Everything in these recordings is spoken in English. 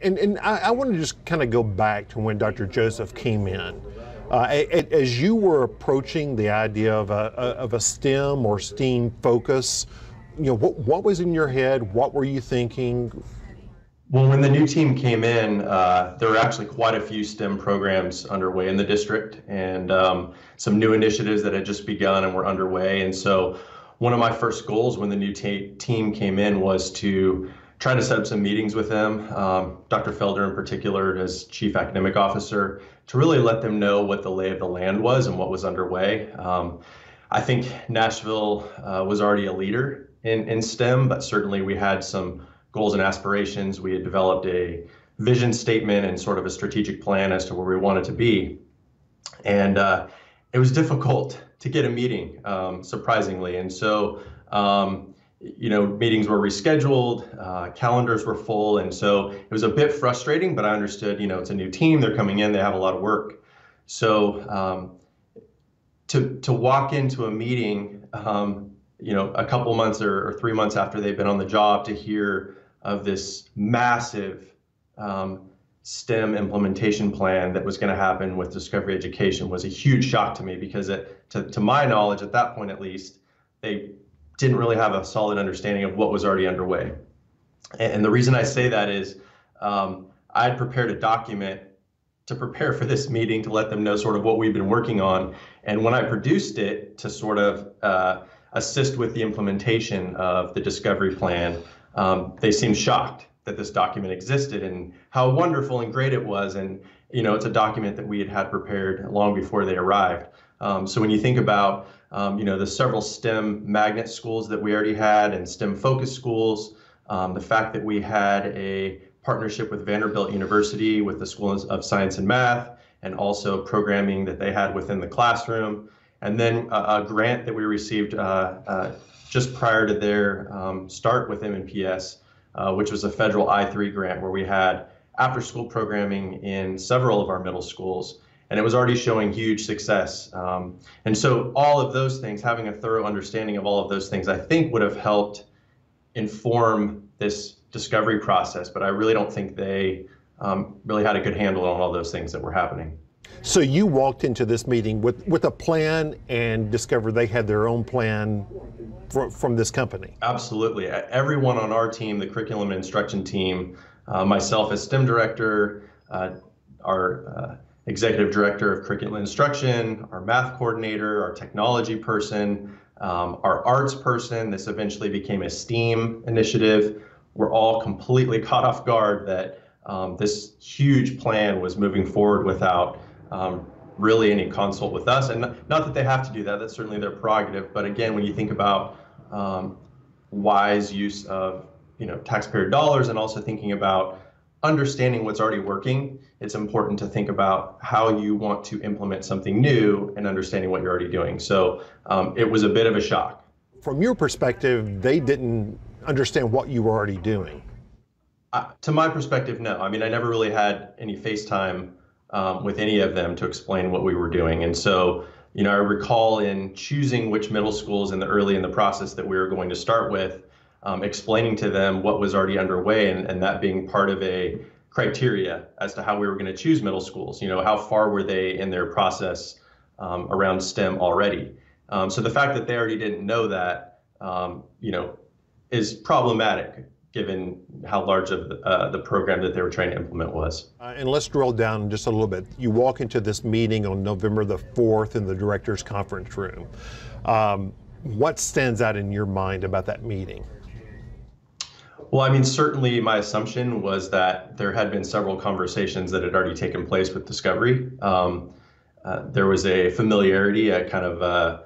And I want to just kind of go back to when Dr. Joseph came in. As you were approaching the idea of a STEM or STEAM focus, what was in your head? What were you thinking? Well, when the new team came in, there were actually quite a few STEM programs underway in the district, and some new initiatives that had just begun and were underway. And so one of my first goals when the new team came in was to try to set up some meetings with them, Dr. Felder in particular as Chief Academic Officer, to really let them know what the lay of the land was and what was underway. I think Nashville was already a leader in STEM, but certainly we had some goals and aspirations. We had developed a vision statement and sort of a strategic plan as to where we wanted to be. And it was difficult to get a meeting, surprisingly. And so, meetings were rescheduled, calendars were full. And so it was a bit frustrating, but I understood, it's a new team, they're coming in, they have a lot of work. So to walk into a meeting, a couple months or 3 months after they've been on the job, to hear of this massive STEM implementation plan that was going to happen with Discovery Education was a huge shock to me, because to my knowledge, at that point at least, they didn't really have a solid understanding of what was already underway. And the reason I say that is I had prepared a document to prepare for this meeting to let them know sort of what we've been working on. And when I produced it to sort of assist with the implementation of the Discovery Plan, they seemed shocked that this document existed and how wonderful and great it was. And, it's a document that we had prepared long before they arrived. So when you think about, the several STEM magnet schools that we already had and STEM focused schools, the fact that we had a partnership with Vanderbilt University with the School of Science and Math, and also programming that they had within the classroom, and then a grant that we received just prior to their start with MNPS, which was a federal I-3 grant where we had after-school programming in several of our middle schools, and it was already showing huge success. And so all of those things, having a thorough understanding of all of those things, I think would have helped inform this discovery process, but I really don't think they really had a good handle on all those things that were happening. So you walked into this meeting with a plan and discovered they had their own plan from this company. Absolutely. Everyone on our team, the curriculum and instruction team, myself as STEM director, our executive director of curriculum and instruction, our math coordinator, our technology person, our arts person, this eventually became a STEAM initiative. We're all completely caught off guard that this huge plan was moving forward without really any consult with us. And not that they have to do that, that's certainly their prerogative. But again, when you think about wise use of taxpayer dollars, and also thinking about understanding what's already working, it's important to think about how you want to implement something new and understanding what you're already doing. So it was a bit of a shock. From your perspective, they didn't understand what you were already doing. To my perspective, no. I mean, I never really had any FaceTime with any of them to explain what we were doing. And so, I recall in choosing which middle schools early in the process that we were going to start with, explaining to them what was already underway, and that being part of a criteria as to how we were going to choose middle schools. How far were they in their process around STEM already? So the fact that they already didn't know that, is problematic, given how large of the program that they were trying to implement was. And let's drill down just a little bit. You walk into this meeting on November the 4th in the director's conference room. What stands out in your mind about that meeting? Well, I mean, certainly my assumption was that there had been several conversations that had already taken place with Discovery. There was a familiarity, a kind of,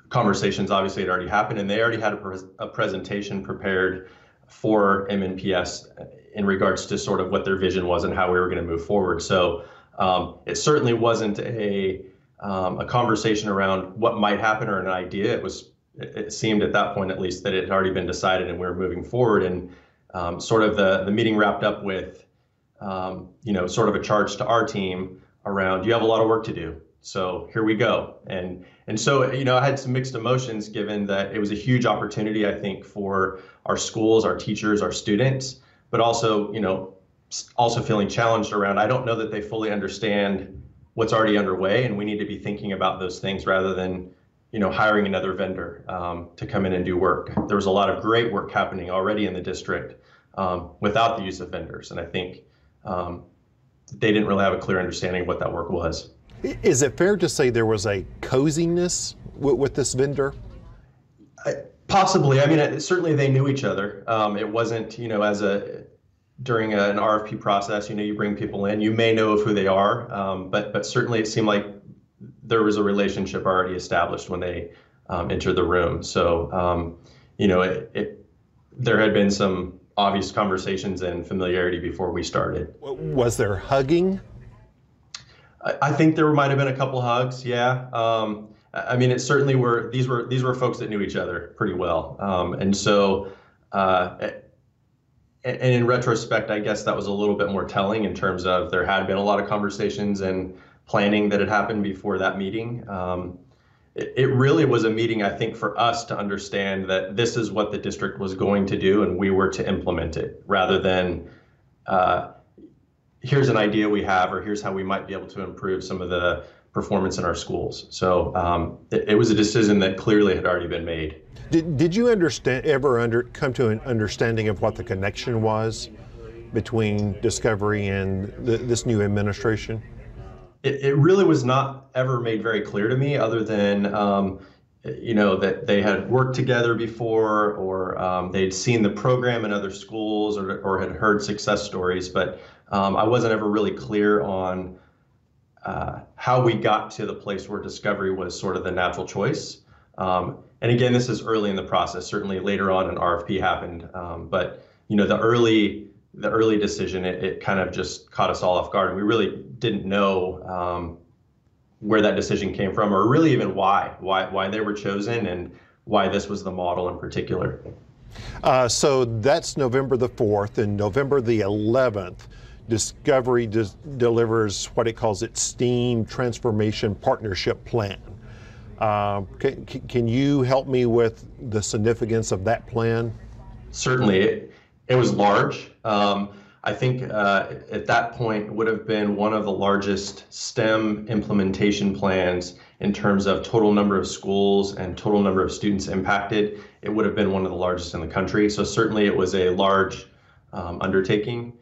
conversations obviously had already happened, and they already had a presentation prepared for MNPS in regards to sort of what their vision was and how we were going to move forward. So it certainly wasn't a conversation around what might happen or an idea. It seemed at that point, at least, that it had already been decided and we were moving forward. And sort of the meeting wrapped up with, sort of a charge to our team around, you have a lot of work to do. So here we go. And so, I had some mixed emotions, given that it was a huge opportunity, I think, for our schools, our teachers, our students. but also, also feeling challenged around, I don't know that they fully understand what's already underway, and we need to be thinking about those things rather than, hiring another vendor to come in and do work. There was a lot of great work happening already in the district without the use of vendors, and I think they didn't really have a clear understanding of what that work was. Is it fair to say there was a coziness with this vendor? Possibly. I mean, certainly they knew each other. It wasn't, during an RFP process, you bring people in, you may know of who they are, but certainly it seemed like there was a relationship already established when they entered the room. So, there had been some obvious conversations and familiarity before we started. Was there hugging? I think there might have been a couple hugs. Yeah. I mean, it certainly these were folks that knew each other pretty well. And so, and in retrospect, I guess that was a little bit more telling in terms of there had been a lot of conversations and planning that had happened before that meeting. It really was a meeting, I think, for us to understand that this is what the district was going to do and we were to implement it, rather than here's an idea we have, or here's how we might be able to improve some of the performance in our schools. So it was a decision that clearly had already been made. Did you come to an understanding of what the connection was between Discovery and this new administration? It really was not ever made very clear to me, other than that they had worked together before, or they'd seen the program in other schools, or had heard success stories. But I wasn't ever really clear on how we got to the place where Discovery was sort of the natural choice. And again, this is early in the process. Certainly later on an RFP happened, but the early decision, it kind of just caught us all off guard. And we really didn't know where that decision came from, or really even why they were chosen, and why this was the model in particular. So that's November the 4th, and November the 11th, Discovery delivers what it calls its STEAM Transformation Partnership Plan. Can you help me with the significance of that plan? Certainly. It was large. I think at that point it would have been one of the largest STEM implementation plans in terms of total number of schools and total number of students impacted. It would have been one of the largest in the country. So certainly it was a large undertaking.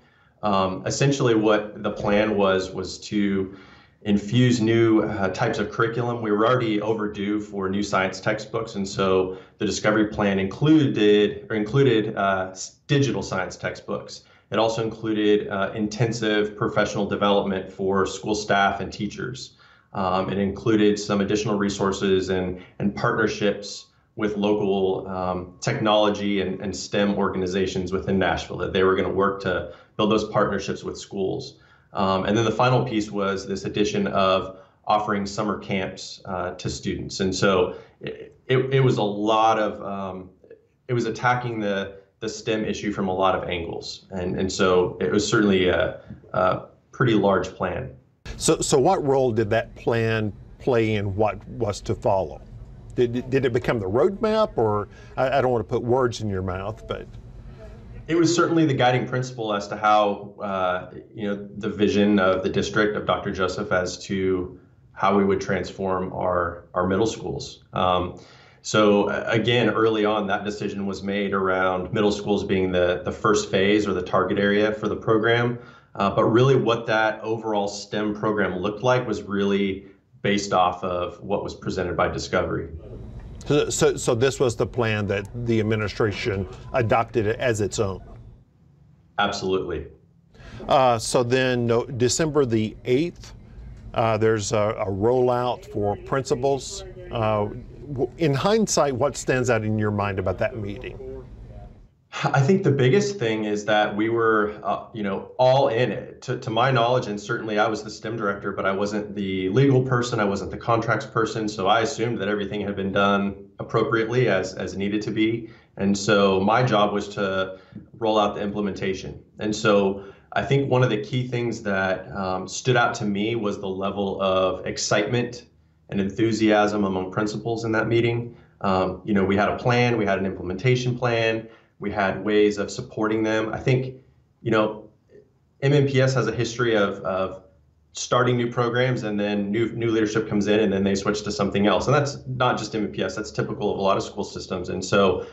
Essentially what the plan was to infuse new types of curriculum. We were already overdue for new science textbooks, and so the Discovery Plan included digital science textbooks. It also included intensive professional development for school staff and teachers. It included some additional resources and partnerships with local technology and STEM organizations within Nashville, that they were going to work to build those partnerships with schools. And then the final piece was this addition of offering summer camps to students. And so it was a lot of, it was attacking the STEM issue from a lot of angles. And so it was certainly a pretty large plan. So what role did that plan play in what was to follow? Did it become the roadmap, or I don't want to put words in your mouth, but... It was certainly the guiding principle as to how, the vision of the district, of Dr. Joseph, as to how we would transform our middle schools. So again, early on, that decision was made around middle schools being the first phase, or the target area for the program. But really what that overall STEM program looked like was really based off of what was presented by Discovery. So this was the plan that the administration adopted as its own? Absolutely. So then December the 8th, there's a rollout for principals. In hindsight, what stands out in your mind about that meeting? I think the biggest thing is that we were, all in it. To my knowledge, and certainly I was the STEM director, but I wasn't the legal person, I wasn't the contracts person, so I assumed that everything had been done appropriately as needed to be. And so my job was to roll out the implementation. And so I think one of the key things that stood out to me was the level of excitement and enthusiasm among principals in that meeting. We had a plan, we had an implementation plan, we had ways of supporting them. I think, you know, MNPS has a history of starting new programs, and then new leadership comes in and then they switch to something else. And that's not just MNPS, that's typical of a lot of school systems. And so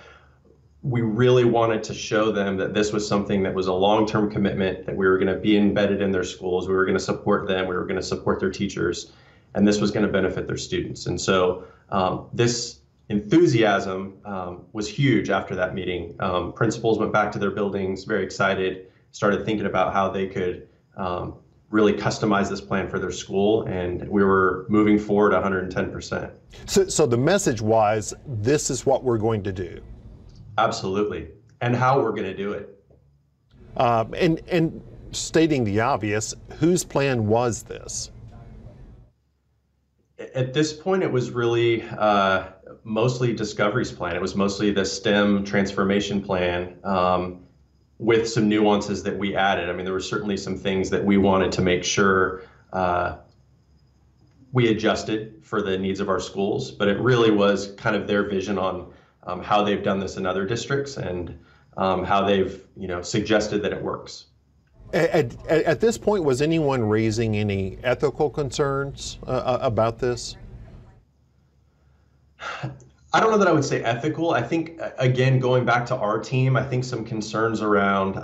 we really wanted to show them that this was something that was a long-term commitment, that we were going to be embedded in their schools, we were going to support them, we were going to support their teachers, and this was going to benefit their students. And so this enthusiasm was huge after that meeting. Principals went back to their buildings very excited, started thinking about how they could really customize this plan for their school, and we were moving forward 110%. So the message was, this is what we're going to do. Absolutely, and how we're going to do it. And stating the obvious, whose plan was this? At this point, it was really mostly Discovery's plan. It was mostly the STEM transformation plan, with some nuances that we added. I mean, there were certainly some things that we wanted to make sure we adjusted for the needs of our schools, but it really was kind of their vision on how they've done this in other districts, and how they've, suggested that it works. At this point, was anyone raising any ethical concerns about this? I don't know that I would say ethical. I think, again, going back to our team, I think some concerns around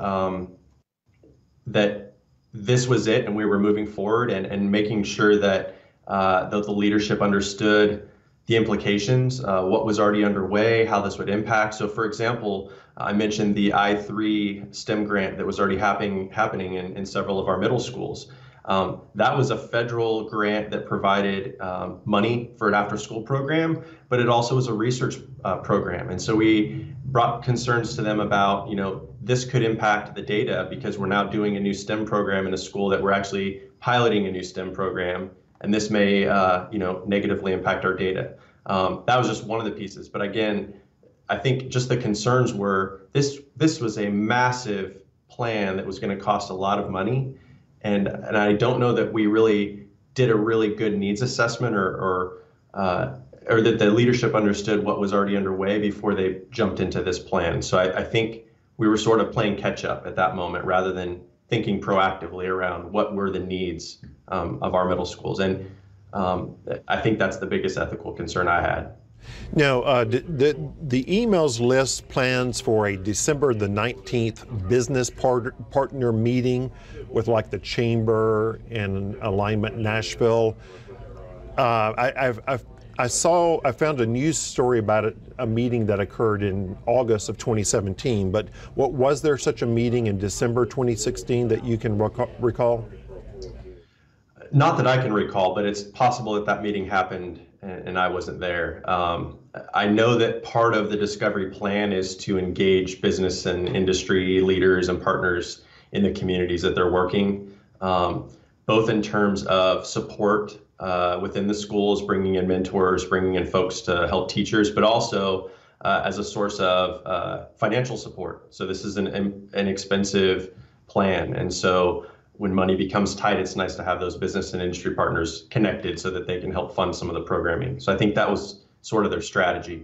that this was it and we were moving forward, and making sure that the leadership understood the implications, what was already underway, how this would impact. So, for example, I mentioned the I3 STEM grant that was already happening in several of our middle schools. That was a federal grant that provided money for an after-school program, but it also was a research program. And so we brought concerns to them about, this could impact the data, because we're now doing a new STEM program in a school that we're actually piloting a new STEM program, and this may, negatively impact our data. That was just one of the pieces. But again, I think just the concerns were, this was a massive plan that was going to cost a lot of money. And I don't know that we really did a really good needs assessment, or that the leadership understood what was already underway before they jumped into this plan. So I think we were sort of playing catch up at that moment, rather than thinking proactively around what were the needs of our middle schools. And I think that's the biggest ethical concern I had. Now, the emails list plans for a December the 19th business partner meeting with like the Chamber and Alignment Nashville. I found a news story about it, a meeting that occurred in August of 2017, but was there such a meeting in December 2016 that you can recall? Not that I can recall, but it's possible that that meeting happened and I wasn't there. I know that part of the Discovery plan is to engage business and industry leaders and partners in the communities that they're working, both in terms of support within the schools, bringing in mentors, bringing in folks to help teachers, but also as a source of financial support. So this is an expensive plan. And so when money becomes tight, it's nice to have those business and industry partners connected so that they can help fund some of the programming. So I think that was sort of their strategy.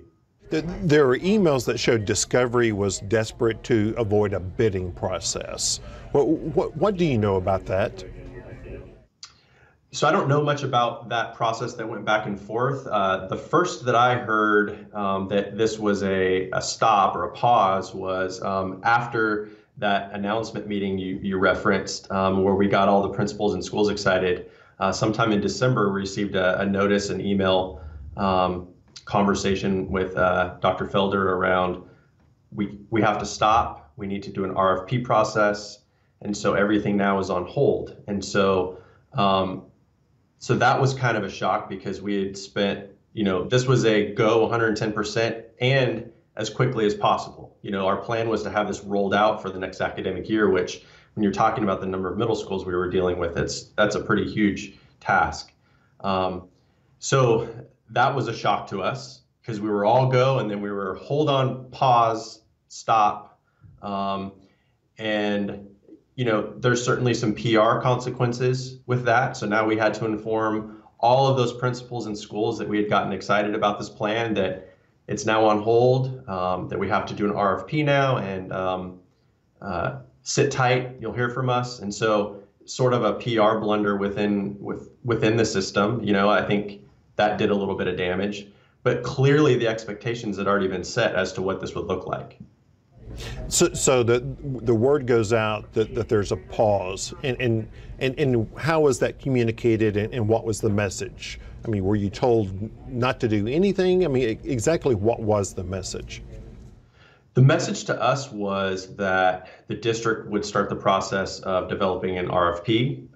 There are emails that showed Discovery was desperate to avoid a bidding process. What do you know about that? So I don't know much about that process that went back and forth. The first that I heard that this was a stop or a pause was after that announcement meeting you referenced, where we got all the principals and schools excited. Sometime in December, we received a notice, an email conversation with Dr. Felder around we have to stop. We need to do an RFP process, and so everything now is on hold. And so so that was kind of a shock, because we had spent, this was a go 110% and as quickly as possible. Our plan was to have this rolled out for the next academic year, which, when you're talking about the number of middle schools we were dealing with, that's a pretty huge task. So that was a shock to us, because we were all go, and then we were hold on, pause, stop. And there's certainly some PR consequences with that. So now we had to inform all of those principals and schools that we had gotten excited about this plan, that it's now on hold, that we have to do an RFP now, sit tight, you'll hear from us. And so sort of a PR blunder within the system, I think that did a little bit of damage. But clearly the expectations had already been set as to what this would look like. So the word goes out that there's a pause, and how was that communicated, and what was the message? I mean, were you told not to do anything? I mean, exactly what was the message? The message to us was that the district would start the process of developing an RFP,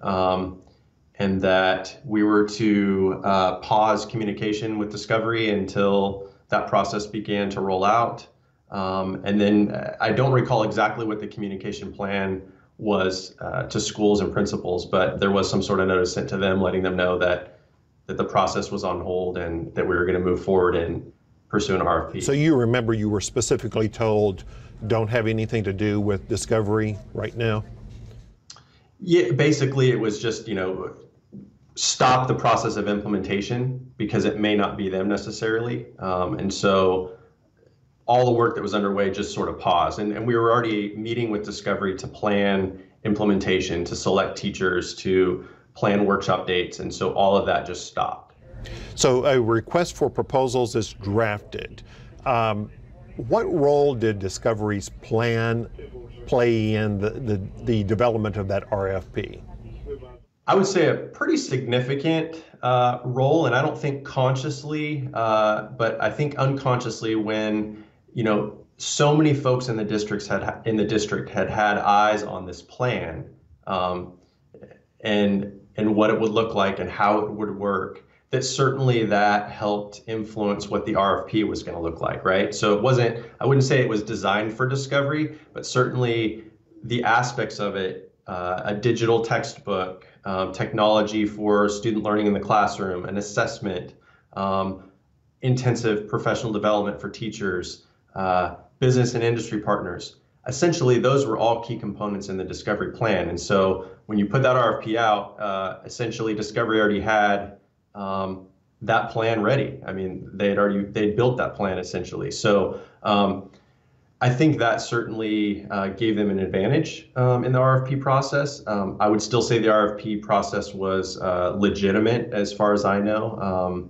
and that we were to pause communication with Discovery until that process began to roll out. And then I don't recall exactly what the communication plan was to schools and principals, but there was some sort of notice sent to them letting them know that the process was on hold and that we were going to move forward and pursue an RFP. So you remember you were specifically told, don't have anything to do with Discovery right now? Yeah, basically it was just, stop the process of implementation because it may not be them necessarily. And so all the work that was underway just sort of paused. And we were already meeting with Discovery to plan implementation, to select teachers, to plan workshop dates. And so all of that just stopped. So a request for proposals is drafted. What role did Discovery's plan play in the development of that RFP? I would say a pretty significant role, and I don't think consciously, but I think unconsciously when, so many folks in the district had eyes on this plan, and what it would look like and how it would work, that certainly that helped influence what the RFP was going to look like, right? So I wouldn't say it was designed for Discovery, but certainly the aspects of it, a digital textbook, technology for student learning in the classroom, an assessment, intensive professional development for teachers, business and industry partners. Essentially, those were all key components in the Discovery plan. And so when you put that RFP out, essentially Discovery already had that plan ready. I mean, they'd built that plan essentially. So I think that certainly gave them an advantage in the RFP process. I would still say the RFP process was legitimate as far as I know.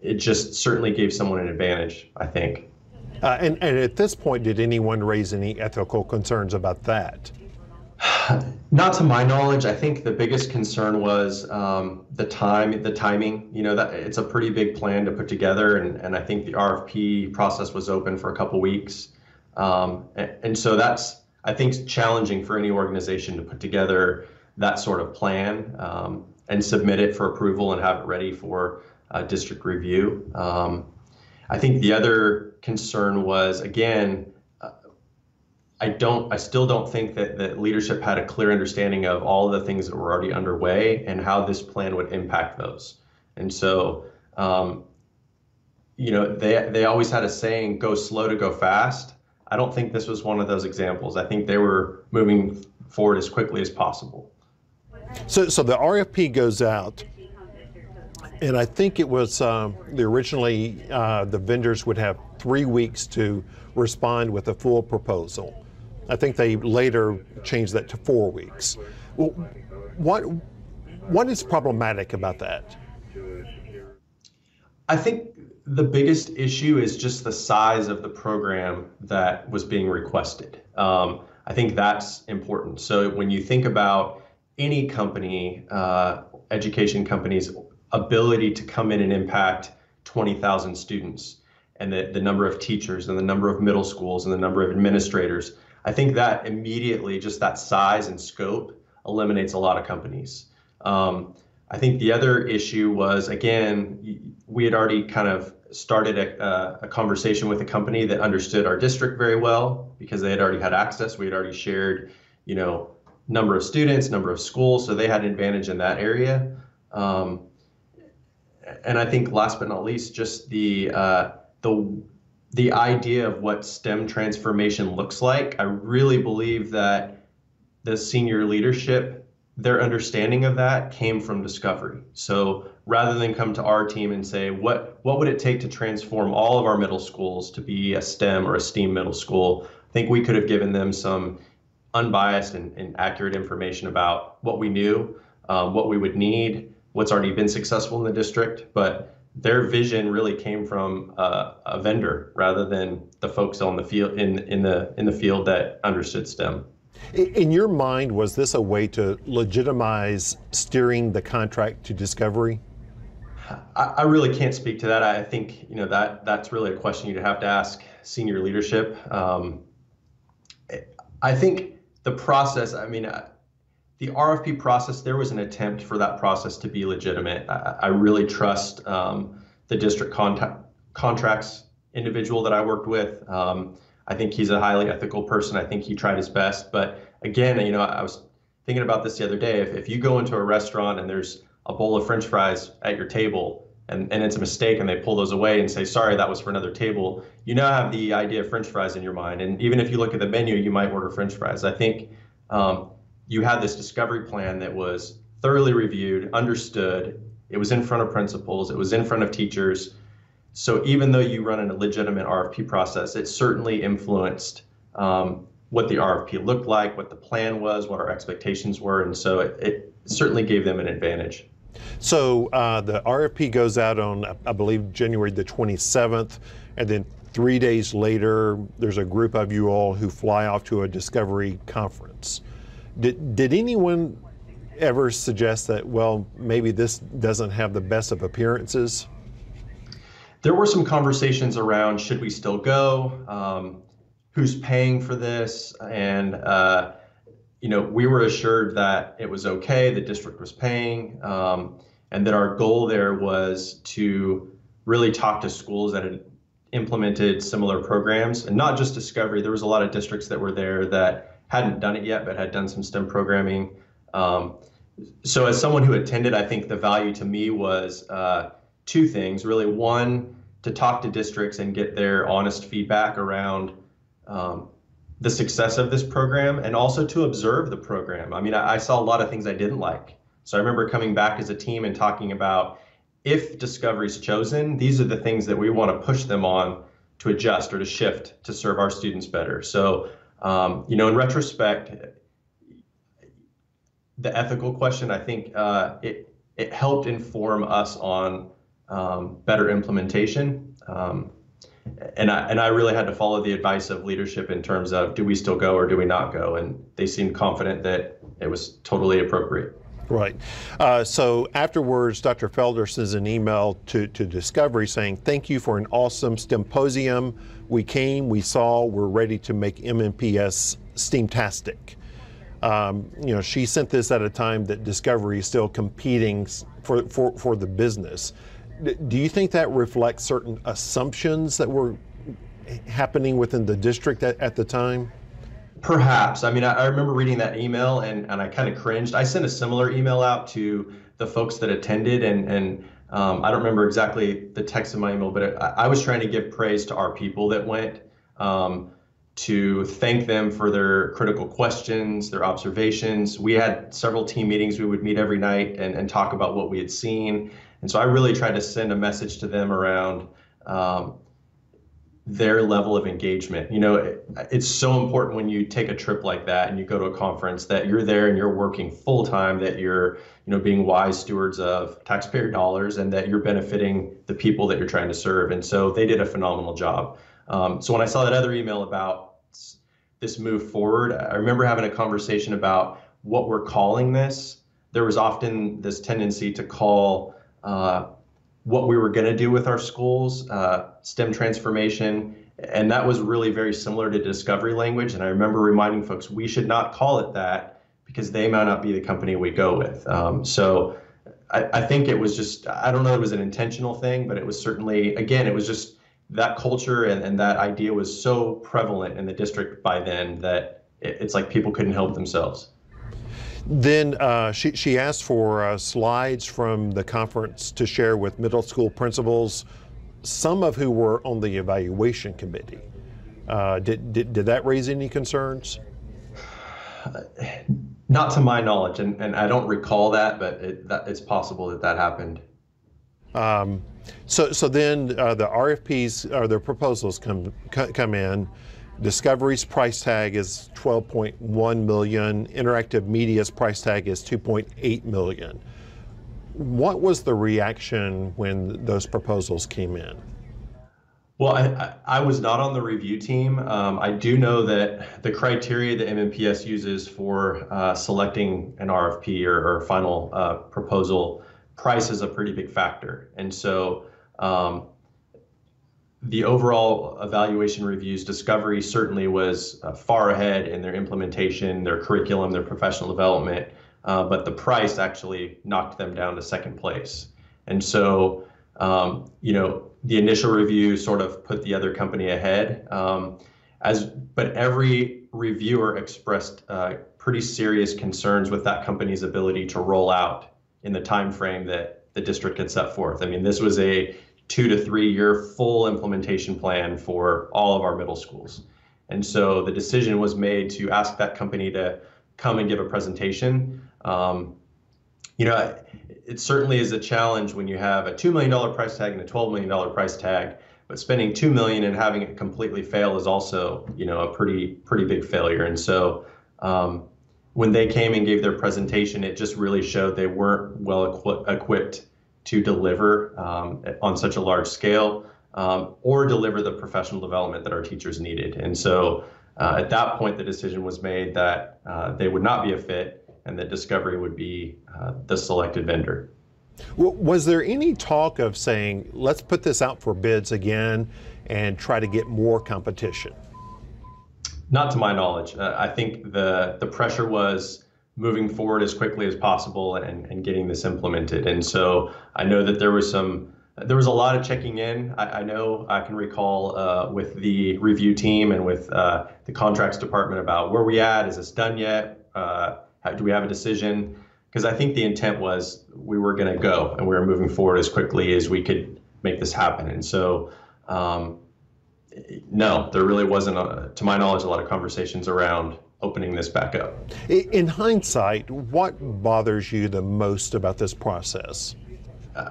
It just certainly gave someone an advantage, I think. And at this point, did anyone raise any ethical concerns about that? Not to my knowledge. I think the biggest concern was the timing. That it's a pretty big plan to put together, and I think the RFP process was open for a couple weeks. And so that's, I think, challenging for any organization to put together that sort of plan and submit it for approval and have it ready for district review. I think the other concern was, again, I still don't think that leadership had a clear understanding of all of the things that were already underway and how this plan would impact those. And so, they always had a saying, go slow to go fast. I don't think this was one of those examples. I think they were moving forward as quickly as possible. So the RFP goes out, and I think it was originally the vendors would have 3 weeks to respond with a full proposal. I think they later changed that to 4 weeks. Well, what is problematic about that? I think the biggest issue is just the size of the program that was being requested. I think that's important. So when you think about any company, education company's ability to come in and impact 20,000 students, and the number of teachers and the number of middle schools and the number of administrators, I think that immediately, just that size and scope, eliminates a lot of companies. I think the other issue was, again, we had already kind of started a conversation with a company that understood our district very well because they had already had access. We had already shared, number of students, number of schools, so they had an advantage in that area. And I think last but not least, just the idea of what STEM transformation looks like. I really believe that the senior leadership, their understanding of that came from Discovery. So rather than come to our team and say, what would it take to transform all of our middle schools to be a STEM or a STEAM middle school, I think we could have given them some unbiased and accurate information about what we knew, what we would need, what's already been successful in the district. But their vision really came from a vendor rather than the folks on the field in the field that understood STEM. In your mind, was this a way to legitimize steering the contract to Discovery? I really can't speak to that. I think that's really a question you'd have to ask senior leadership. I think the process, the RFP process, there was an attempt for that process to be legitimate. I really trust the district contracts individual that I worked with. I think he's a highly ethical person. I think he tried his best. But again, I was thinking about this the other day. If you go into a restaurant and there's a bowl of French fries at your table and it's a mistake and they pull those away and say, sorry, that was for another table, you now have the idea of French fries in your mind. And even if you look at the menu, you might order French fries. I think you had this discovery plan that was thoroughly reviewed, understood. It was in front of principals. It was in front of teachers. So even though you run a legitimate RFP process, it certainly influenced what the RFP looked like, what the plan was, what our expectations were. And so it certainly gave them an advantage. So the RFP goes out on, I believe, January the 27th, and then 3 days later, there's a group of you all who fly off to a Discovery conference. Did anyone ever suggest that, well, maybe this doesn't have the best of appearances? There were some conversations around, should we still go? Who's paying for this? And we were assured that it was okay, the district was paying, and that our goal there was to really talk to schools that had implemented similar programs, and not just Discovery. There was a lot of districts that were there that hadn't done it yet, but had done some STEM programming. So as someone who attended, I think the value to me was two things, really. One, to talk to districts and get their honest feedback around the success of this program, and also to observe the program. I saw a lot of things I didn't like. So I remember coming back as a team and talking about, if Discovery's chosen, these are the things that we want to push them on to adjust or to shift to serve our students better. So, in retrospect, the ethical question, I think it helped inform us on better implementation. And I really had to follow the advice of leadership in terms of, do we still go or do we not go? And they seemed confident that it was totally appropriate. Right. So afterwards, Dr. Felder sends an email to Discovery saying, thank you for an awesome STEMposium. We came, we saw, we're ready to make MNPS STEAM-tastic. She sent this at a time that Discovery is still competing for the business. Do you think that reflects certain assumptions that were happening within the district at the time? Perhaps. I remember reading that email and I kind of cringed. I sent a similar email out to the folks that attended, and I don't remember exactly the text of my email, but I was trying to give praise to our people that went, to thank them for their critical questions, their observations. We had several team meetings. We would meet every night and talk about what we had seen. And so I really tried to send a message to them around their level of engagement. It's so important when you take a trip like that and you go to a conference that you're there and you're working full time, that you're being wise stewards of taxpayer dollars, and that you're benefiting the people that you're trying to serve. And so they did a phenomenal job. So when I saw that other email about this move forward, I remember having a conversation about what we're calling this. There was often this tendency to call what we were going to do with our schools STEM transformation, and that was really very similar to Discovery language. And I remember reminding folks, we should not call it that because they might not be the company we go with. So I think it was just, I don't know if it was an intentional thing, but it was certainly, again, it was just that culture and that idea was so prevalent in the district by then that it's like people couldn't help themselves. Then she asked for slides from the conference to share with middle school principals, some of who were on the evaluation committee. Did that raise any concerns? Not to my knowledge, and I don't recall that, but it's possible that happened. So then the RFPs or the proposals come in. Discovery's price tag is 12.1 million. Interactive Media's price tag is 2.8 million. What was the reaction when those proposals came in? Well, I was not on the review team. I do know that the criteria that MNPS uses for selecting an RFP or final proposal, price is a pretty big factor. And so the overall evaluation reviews, Discovery certainly was far ahead in their implementation, their curriculum, their professional development, but the price actually knocked them down to second place. And so, the initial review sort of put the other company ahead, but every reviewer expressed pretty serious concerns with that company's ability to roll out in the time frame that the district had set forth. I mean, this was a 2 to 3 year full implementation plan for all of our middle schools. And so the decision was made to ask that company to come and give a presentation. It certainly is a challenge when you have a $2 million price tag and a $12 million price tag, but spending $2 million and having it completely fail is also, a pretty big failure. And so when they came and gave their presentation, it just really showed they weren't well equipped to deliver on such a large scale or deliver the professional development that our teachers needed. And so at that point, the decision was made that they would not be a fit and that Discovery would be the selected vendor. Was there any talk of saying, let's put this out for bids again and try to get more competition? Not to my knowledge. I think the pressure was moving forward as quickly as possible and getting this implemented. And so I know that there was a lot of checking in. I know I can recall with the review team and with the contracts department about where we at, is this done yet? Do we have a decision? Because I think the intent was we were going to go and we were moving forward as quickly as we could make this happen. And so, no, there really wasn't, to my knowledge, a lot of conversations around opening this back up. In hindsight, what bothers you the most about this process?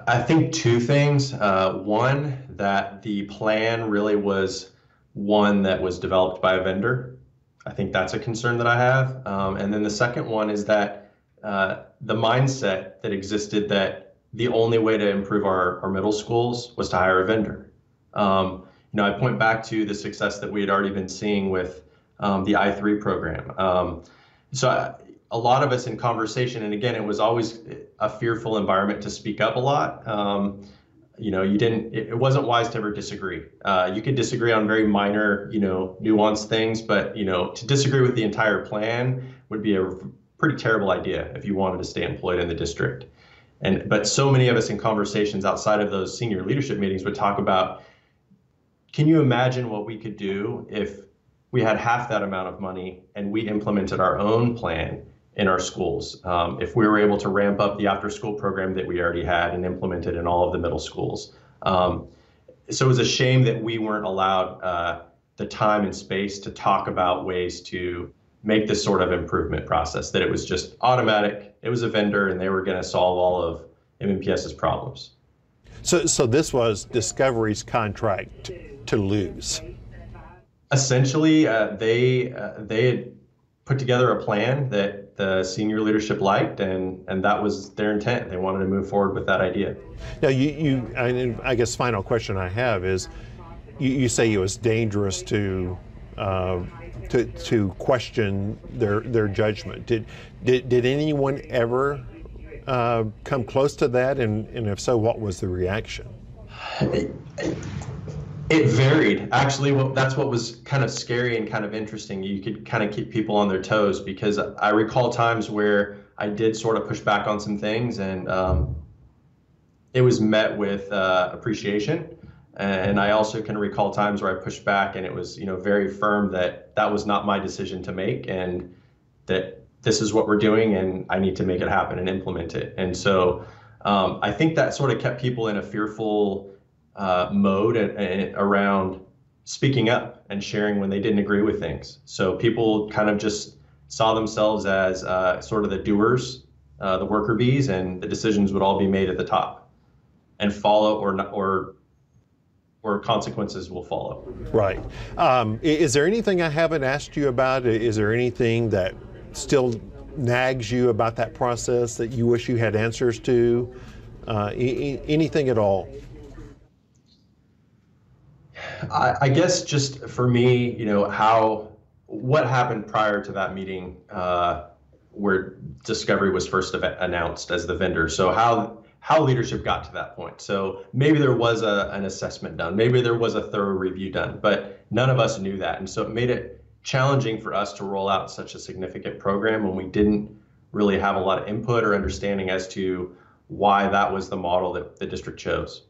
I think two things. One, that the plan really was one that was developed by a vendor. I think that's a concern that I have. And then the second one is that the mindset that existed that the only way to improve our middle schools was to hire a vendor. I point back to the success that we had already been seeing with the I3 program. A lot of us in conversation, and again, it was always a fearful environment to speak up a lot. It wasn't wise to ever disagree. You could disagree on very minor, nuanced things, but, to disagree with the entire plan would be a pretty terrible idea if you wanted to stay employed in the district. But so many of us in conversations outside of those senior leadership meetings would talk about, can you imagine what we could do if we had half that amount of money and we implemented our own plan in our schools, if we were able to ramp up the after-school program that we already had and implemented in all of the middle schools. So it was a shame that we weren't allowed the time and space to talk about ways to make this sort of improvement process, that it was just automatic, it was a vendor, and they were going to solve all of MNPS's problems. So this was Discovery's contract to lose? Essentially, they had put together a plan that the senior leadership liked, and that was their intent. They wanted to move forward with that idea. Now, I guess final question I have is, you say it was dangerous to question their judgment. Did anyone ever come close to that, and if so, what was the reaction? It varied. Actually, that's what was kind of scary and kind of interesting. You could kind of keep people on their toes, because I recall times where I did sort of push back on some things, and it was met with appreciation. And I also can recall times where I pushed back and it was, very firm that that was not my decision to make, and that this is what we're doing and I need to make it happen and implement it. And so I think that sort of kept people in a fearful mode around speaking up and sharing when they didn't agree with things. So people kind of just saw themselves as sort of the doers, the worker bees, and the decisions would all be made at the top, and follow or or consequences will follow. Right. Is there anything I haven't asked you about? Is there anything that still nags you about that process that you wish you had answers to? Anything at all? I guess just for me, what happened prior to that meeting where Discovery was first announced as the vendor. So how leadership got to that point. So maybe there was an assessment done, maybe there was a thorough review done, but none of us knew that. And so it made it challenging for us to roll out such a significant program when we didn't really have a lot of input or understanding as to why that was the model that the district chose.